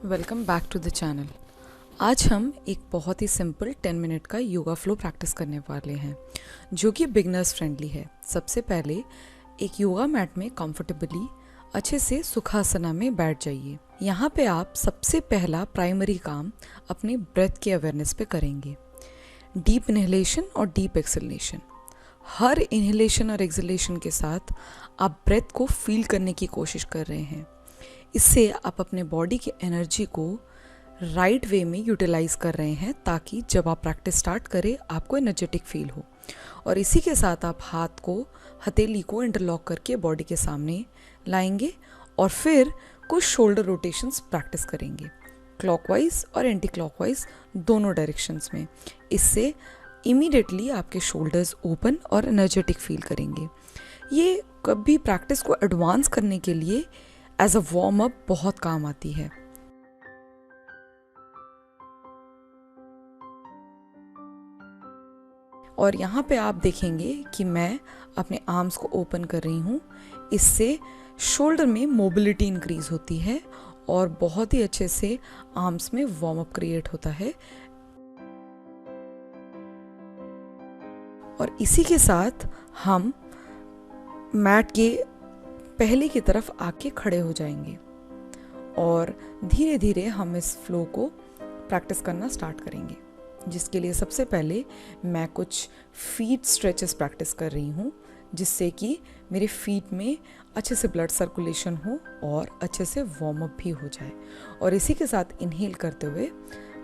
Welcome back to the channel. आज हम एक बहुत ही सिंपल 10 मिनट का योगा फ्लो प्रैक्टिस करने वाले हैं जो कि बिगनर्स फ्रेंडली है। सबसे पहले एक योगा मैट में कंफर्टेबली अच्छे से सुखासना में बैठ जाइए। यहाँ पे आप सबसे पहला प्राइमरी काम अपने ब्रेथ के अवेयरनेस पे करेंगे। डीप इनहेलेशन और डीप एक्सहेलेशन। हर इनहेलेशन और एक्सहेलेशन के साथ आप ब्रेथ को फील करने की कोशिश कर रहे हैं। इससे आप अपने बॉडी की एनर्जी को राइट वे में यूटिलाइज कर रहे हैं ताकि जब आप प्रैक्टिस स्टार्ट करें आपको एनर्जेटिक फील हो। और इसी के साथ आप हाथ को हथेली को इंटरलॉक करके बॉडी के सामने लाएंगे और फिर कुछ शोल्डर रोटेशंस प्रैक्टिस करेंगे, क्लॉकवाइज और एंटी क्लॉकवाइज दोनों डायरेक्शंस में। इससे इमीडिएटली आपके शोल्डर्स ओपन और एनर्जेटिक फील करेंगे। ये कभी प्रैक्टिस को एडवांस करने के लिए एज अ वार्म अप बहुत काम आती है। और यहाँ पे आप देखेंगे कि मैं अपने आर्म्स को ओपन कर रही हूँ। इससे शोल्डर में मोबिलिटी इंक्रीज होती है और बहुत ही अच्छे से आर्म्स में वार्म अप क्रिएट होता है। और इसी के साथ हम मैट के पहले की तरफ आके खड़े हो जाएंगे और धीरे धीरे हम इस फ्लो को प्रैक्टिस करना स्टार्ट करेंगे, जिसके लिए सबसे पहले मैं कुछ फीट स्ट्रेचेस प्रैक्टिस कर रही हूँ जिससे कि मेरे फीट में अच्छे से ब्लड सर्कुलेशन हो और अच्छे से वार्म अप भी हो जाए। और इसी के साथ इनहेल करते हुए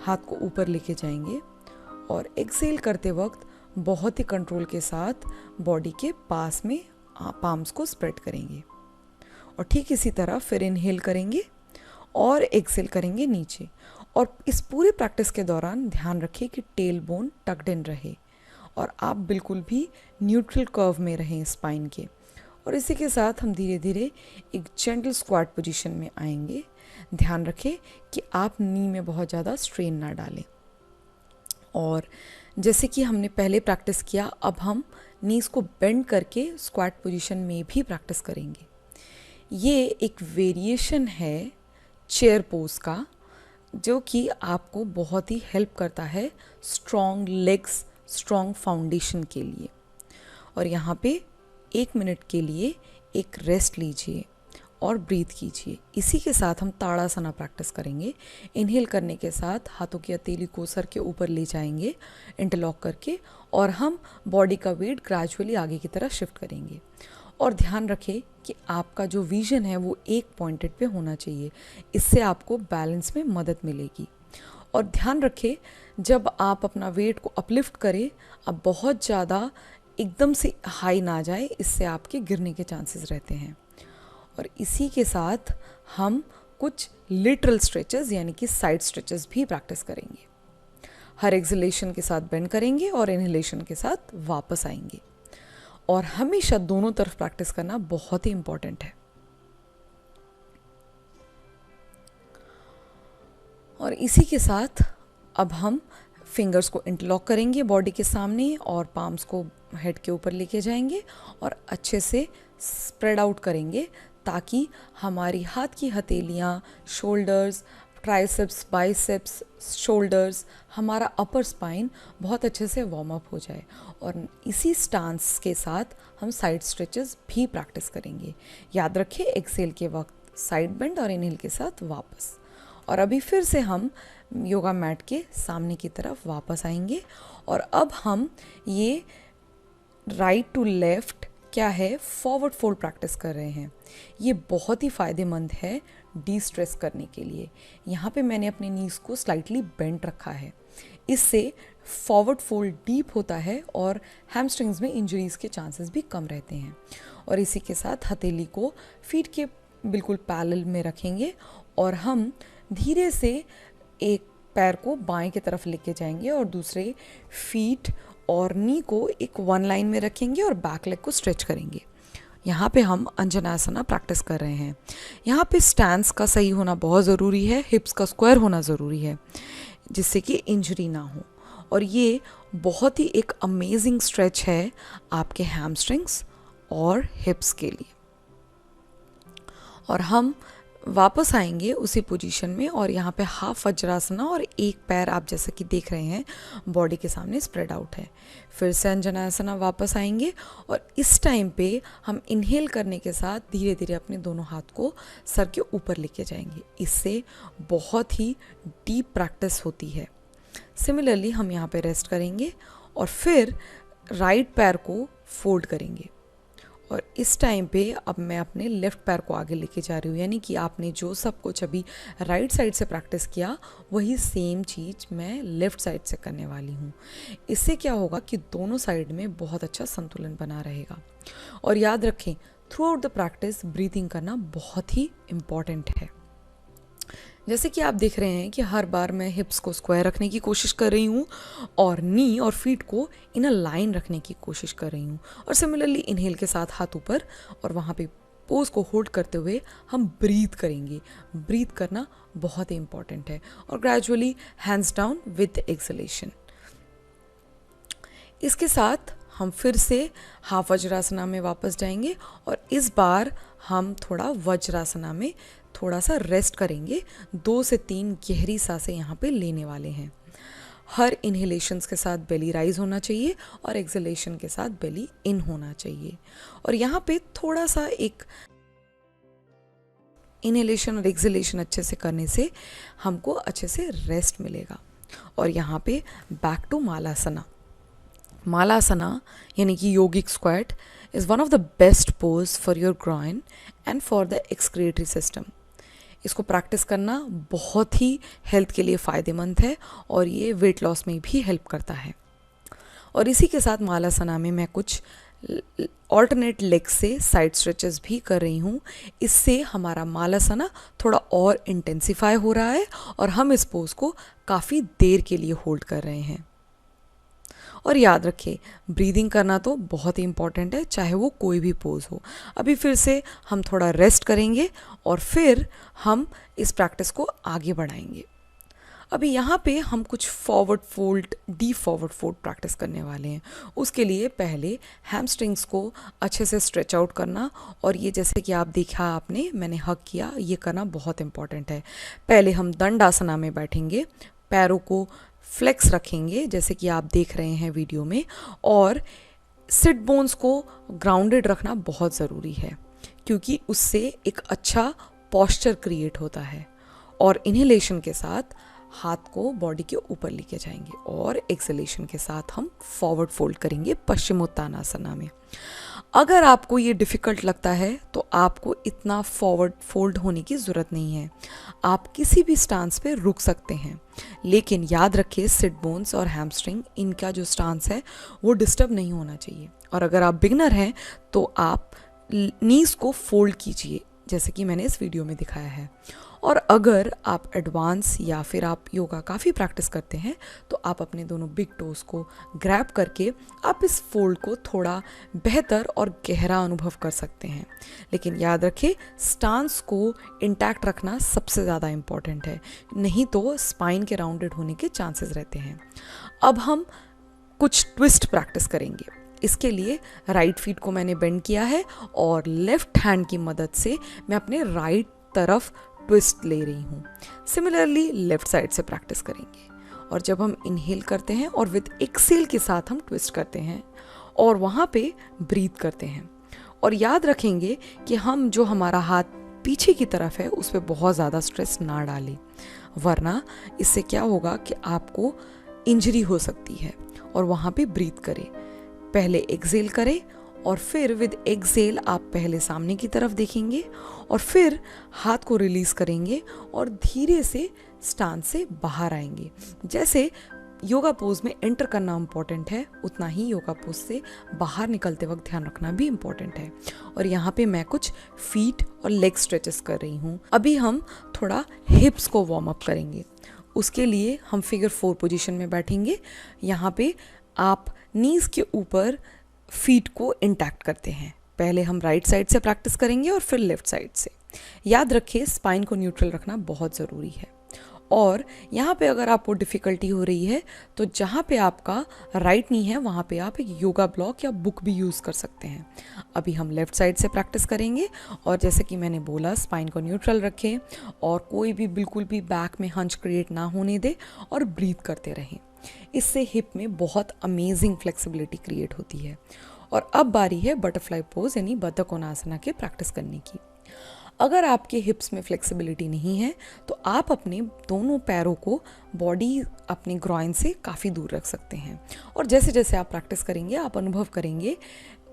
हाथ को ऊपर लेके जाएंगे और एक्सहेल करते वक्त बहुत ही कंट्रोल के साथ बॉडी के पास में पाम्स को स्प्रेड करेंगे। और ठीक इसी तरह फिर इनहेल करेंगे और एक्सहेल करेंगे नीचे। और इस पूरी प्रैक्टिस के दौरान ध्यान रखें कि टेल बोन टक्ड इन रहे और आप बिल्कुल भी न्यूट्रल कर्व में रहें स्पाइन के। और इसी के साथ हम धीरे धीरे एक जेंटल स्क्वाट पोजीशन में आएंगे। ध्यान रखें कि आप नी में बहुत ज़्यादा स्ट्रेन ना डालें। और जैसे कि हमने पहले प्रैक्टिस किया, अब हम नीज को बेंड करके स्क्वाट पोजीशन में भी प्रैक्टिस करेंगे। ये एक वेरिएशन है चेयर पोज का जो कि आपको बहुत ही हेल्प करता है स्ट्रॉन्ग लेग्स, स्ट्रॉन्ग फाउंडेशन के लिए। और यहाँ पे 1 मिनट के लिए एक रेस्ट लीजिए और ब्रीथ कीजिए। इसी के साथ हम ताड़ासना प्रैक्टिस करेंगे। इनहेल करने के साथ हाथों की हथेली को सर के ऊपर ले जाएंगे इंटरलॉक करके और हम बॉडी का वेट ग्रेजुअली आगे की तरफ शिफ्ट करेंगे। और ध्यान रखें कि आपका जो विजन है वो एक पॉइंटेड पे होना चाहिए। इससे आपको बैलेंस में मदद मिलेगी। और ध्यान रखें जब आप अपना वेट को अपलिफ्ट करें, आप बहुत ज़्यादा एकदम से हाई ना जाए, इससे आपके गिरने के चांसेस रहते हैं। और इसी के साथ हम कुछ लिटरल स्ट्रेचेस यानी कि साइड स्ट्रेचेस भी प्रैक्टिस करेंगे। हर एक्सहेलेशन के साथ बेंड करेंगे और इनहेलेशन के साथ वापस आएंगे। और हमेशा दोनों तरफ प्रैक्टिस करना बहुत ही इंपॉर्टेंट है। और इसी के साथ अब हम फिंगर्स को इंटरलॉक करेंगे बॉडी के सामने और पाम्स को हेड के ऊपर लेके जाएंगे और अच्छे से स्प्रेड आउट करेंगे ताकि हमारी हाथ की हथेलियाँ, शोल्डर्स, ट्राइसेप्स, बाइसेप्स, शोल्डर्स, हमारा अपर स्पाइन बहुत अच्छे से वार्म अप हो जाए। और इसी स्टांस के साथ हम साइड स्ट्रेचेस भी प्रैक्टिस करेंगे। याद रखें एक्सहेल के वक्त साइड बेंड और इनहेल के साथ वापस। और अभी फिर से हम योगा मैट के सामने की तरफ वापस आएंगे और अब हम ये राइट टू लेफ्ट क्या है फॉरवर्ड फोल्ड प्रैक्टिस कर रहे हैं। ये बहुत ही फ़ायदेमंद है डी स्ट्रेस करने के लिए। यहाँ पे मैंने अपने नीज को स्लाइटली बेंड रखा है। इससे फॉरवर्ड फोल्ड डीप होता है और हैमस्ट्रिंग्स में इंजरीज के चांसेस भी कम रहते हैं। और इसी के साथ हथेली को फीट के बिल्कुल पैरेलल में रखेंगे और हम धीरे से एक पैर को बाएं की तरफ लेके जाएंगे और दूसरे फीट और नी को एक वन लाइन में रखेंगे और बैक लेग को स्ट्रेच करेंगे। यहाँ पे हम अंजनासना प्रैक्टिस कर रहे हैं। यहाँ पे स्टैंस का सही होना बहुत ज़रूरी है, हिप्स का स्क्वायर होना ज़रूरी है जिससे कि इंजरी ना हो। और ये बहुत ही एक अमेजिंग स्ट्रेच है आपके हैमस्ट्रिंग्स और हिप्स के लिए। और हम वापस आएंगे उसी पोजीशन में और यहाँ पे हाफ वज्रासना और एक पैर आप जैसा कि देख रहे हैं बॉडी के सामने स्प्रेड आउट है। फिर से अंजनासना वापस आएंगे और इस टाइम पे हम इनहेल करने के साथ धीरे धीरे अपने दोनों हाथ को सर के ऊपर लेके जाएंगे। इससे बहुत ही डीप प्रैक्टिस होती है। सिमिलरली हम यहाँ पे रेस्ट करेंगे और फिर राइट पैर को फोल्ड करेंगे और इस टाइम पे अब मैं अपने लेफ़्ट पैर को आगे लेके जा रही हूँ, यानी कि आपने जो सब कुछ अभी राइट साइड से प्रैक्टिस किया वही सेम चीज़ मैं लेफ़्ट साइड से करने वाली हूँ। इससे क्या होगा कि दोनों साइड में बहुत अच्छा संतुलन बना रहेगा। और याद रखें, through out the practice breathing करना बहुत ही इम्पॉर्टेंट है। जैसे कि आप देख रहे हैं कि हर बार मैं हिप्स को स्क्वायर रखने की कोशिश कर रही हूँ और नी और फीट को इन अ लाइन रखने की कोशिश कर रही हूँ। और सिमिलरली इनहेल के साथ हाथ ऊपर और वहाँ पे पोज को होल्ड करते हुए हम ब्रीथ करेंगे। ब्रीथ करना बहुत ही इंपॉर्टेंट है। और gradually hands down with acceleration. इसके साथ हम फिर से हाफ वज्रासना में वापस जाएंगे और इस बार हम थोड़ा वज्रासना में थोड़ा सा रेस्ट करेंगे। 2 से 3 गहरी सांसें यहाँ पे लेने वाले हैं। हर इनहेलेशंस के साथ बेली राइज होना चाहिए और एक्सलेशन के साथ बेली इन होना चाहिए। और यहाँ पे थोड़ा सा एक इनहेलेशन और एक्सलेशन अच्छे से करने से हमको अच्छे से रेस्ट मिलेगा। और यहाँ पे बैक टू मालासना। मालासना यानी कि yogic squat is one of the best pose for your groin and for the excretory system. इसको प्रैक्टिस करना बहुत ही हेल्थ के लिए फ़ायदेमंद है और ये वेट लॉस में भी हेल्प करता है। और इसी के साथ मालासना में मैं कुछ ऑल्टरनेट लेग से साइड स्ट्रेचेस भी कर रही हूँ। इससे हमारा मालासना थोड़ा और इंटेंसिफाई हो रहा है और हम इस पोज को काफ़ी देर के लिए होल्ड कर रहे हैं। और याद रखें, ब्रीदिंग करना तो बहुत ही इंपॉर्टेंट है, चाहे वो कोई भी पोज हो। अभी फिर से हम थोड़ा रेस्ट करेंगे और फिर हम इस प्रैक्टिस को आगे बढ़ाएंगे। अभी यहाँ पे हम कुछ forward fold, deep forward fold practice करने वाले हैं। उसके लिए पहले हैमस्ट्रिंग्स को अच्छे से स्ट्रेच आउट करना, और ये जैसे कि आप देखा आपने मैंने हक किया, ये करना बहुत इंपॉर्टेंट है। पहले हम दंडासना में बैठेंगे, पैरों को फ्लेक्स रखेंगे जैसे कि आप देख रहे हैं वीडियो में, और सिट बोन्स को ग्राउंडेड रखना बहुत ज़रूरी है क्योंकि उससे एक अच्छा पॉस्चर क्रिएट होता है। और इनहेलेशन के साथ हाथ को बॉडी के ऊपर लेके जाएंगे और एक्सलेशन के साथ हम फॉरवर्ड फोल्ड करेंगे पश्चिमोत्तानासना में। अगर आपको ये डिफ़िकल्ट लगता है तो आपको इतना फॉरवर्ड फोल्ड होने की ज़रूरत नहीं है, आप किसी भी स्टांस पे रुक सकते हैं। लेकिन याद रखिए, सिट बोन्स और हैमस्ट्रिंग, इनका जो स्टांस है वो डिस्टर्ब नहीं होना चाहिए। और अगर आप बिगनर हैं तो आप नीज़ को फोल्ड कीजिए जैसे कि मैंने इस वीडियो में दिखाया है। और अगर आप एडवांस या फिर आप योगा काफ़ी प्रैक्टिस करते हैं तो आप अपने दोनों बिग टोज को ग्रैब करके आप इस फोल्ड को थोड़ा बेहतर और गहरा अनुभव कर सकते हैं। लेकिन याद रखें, स्टांस को इंटैक्ट रखना सबसे ज़्यादा इम्पॉर्टेंट है, नहीं तो स्पाइन के राउंडेड होने के चांसेस रहते हैं। अब हम कुछ ट्विस्ट प्रैक्टिस करेंगे। इसके लिए राइट फीट को मैंने बेंड किया है और लेफ्ट हैंड की मदद से मैं अपने राइट तरफ ट्विस्ट ले रही हूँ। सिमिलरली लेफ्ट साइड से प्रैक्टिस करेंगे। और जब हम इनहेल करते हैं और विद एक्सेल के साथ हम ट्विस्ट करते हैं और वहाँ पे ब्रीथ करते हैं। और याद रखेंगे कि हम जो हमारा हाथ पीछे की तरफ है उस पर बहुत ज़्यादा स्ट्रेस ना डालें, वरना इससे क्या होगा कि आपको इंजरी हो सकती है। और वहाँ पे ब्रीथ करें, पहले एक्सेल करें और फिर विद एक्सेल आप पहले सामने की तरफ देखेंगे और फिर हाथ को रिलीज करेंगे और धीरे से स्टांस से बाहर आएंगे। जैसे योगा पोज में एंटर करना इम्पॉर्टेंट है, उतना ही योगा पोज से बाहर निकलते वक्त ध्यान रखना भी इम्पॉर्टेंट है। और यहाँ पे मैं कुछ फीट और लेग स्ट्रेचेस कर रही हूँ। अभी हम थोड़ा हिप्स को वार्म अप करेंगे। उसके लिए हम फिगर 4 पोजीशन में बैठेंगे। यहाँ पे आप नीज़ के ऊपर फीट को इंटैक्ट करते हैं। पहले हम राइट साइड से प्रैक्टिस करेंगे और फिर लेफ्ट साइड से। याद रखिए, स्पाइन को न्यूट्रल रखना बहुत ज़रूरी है। और यहाँ पे अगर आपको डिफ़िकल्टी हो रही है तो जहाँ पे आपका राइट नी है वहाँ पे आप एक योगा ब्लॉक या बुक भी यूज़ कर सकते हैं। अभी हम लेफ़्ट साइड से प्रैक्टिस करेंगे और जैसे कि मैंने बोला स्पाइन को न्यूट्रल रखें और कोई भी बिल्कुल भी बैक में हंच क्रिएट ना होने दे और ब्रीथ करते रहें। इससे हिप में बहुत अमेजिंग फ्लेक्सिबिलिटी क्रिएट होती है। और अब बारी है बटरफ्लाई पोज यानी बतख कोणासना के प्रैक्टिस करने की। अगर आपके हिप्स में फ्लेक्सिबिलिटी नहीं है तो आप अपने दोनों पैरों को बॉडी अपने ग्रॉइन से काफ़ी दूर रख सकते हैं और जैसे जैसे आप प्रैक्टिस करेंगे आप अनुभव करेंगे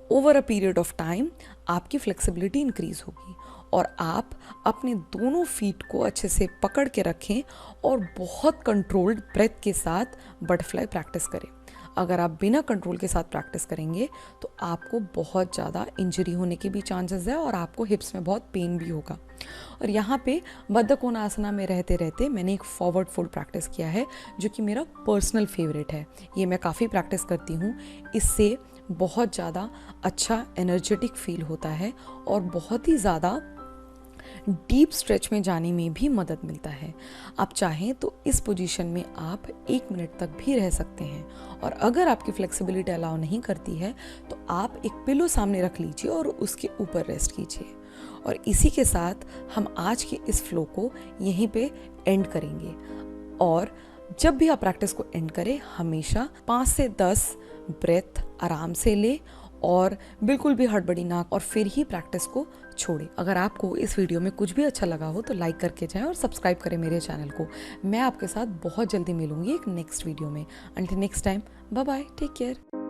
over a period of time आपकी फ्लेक्सिबिलिटी इंक्रीज होगी और आप अपने दोनों फीट को अच्छे से पकड़ के रखें और बहुत कंट्रोल्ड ब्रेथ के साथ बटरफ्लाई प्रैक्टिस करें। अगर आप बिना कंट्रोल के साथ प्रैक्टिस करेंगे तो आपको बहुत ज़्यादा इंजरी होने के भी चांसेस है और आपको हिप्स में बहुत पेन भी होगा। और यहाँ पे बद्ध कोणासना में रहते रहते मैंने एक फॉरवर्ड फोल्ड प्रैक्टिस किया है जो कि मेरा पर्सनल फेवरेट है। ये मैं काफ़ी प्रैक्टिस करती हूँ, इससे बहुत ज़्यादा अच्छा एनर्जेटिक फील होता है और बहुत ही ज़्यादा डीप स्ट्रेच में जाने में भी मदद मिलता है। आप चाहें तो इस पोजीशन में आप 1 मिनट तक भी रह सकते हैं और अगर आपकी फ्लेक्सिबिलिटी अलाउ नहीं करती है तो आप एक पिलो सामने रख लीजिए और उसके ऊपर रेस्ट कीजिए। और इसी के साथ हम आज के इस फ्लो को यहीं पे एंड करेंगे। और जब भी आप प्रैक्टिस को एंड करें हमेशा 5 से 10 ब्रेथ आराम से ले और बिल्कुल भी हड़बड़ी ना और फिर ही प्रैक्टिस को छोड़े। अगर आपको इस वीडियो में कुछ भी अच्छा लगा हो तो लाइक करके जाएं और सब्सक्राइब करें मेरे चैनल को। मैं आपके साथ बहुत जल्दी मिलूंगी एक नेक्स्ट वीडियो में। Until next time, bye bye, take care.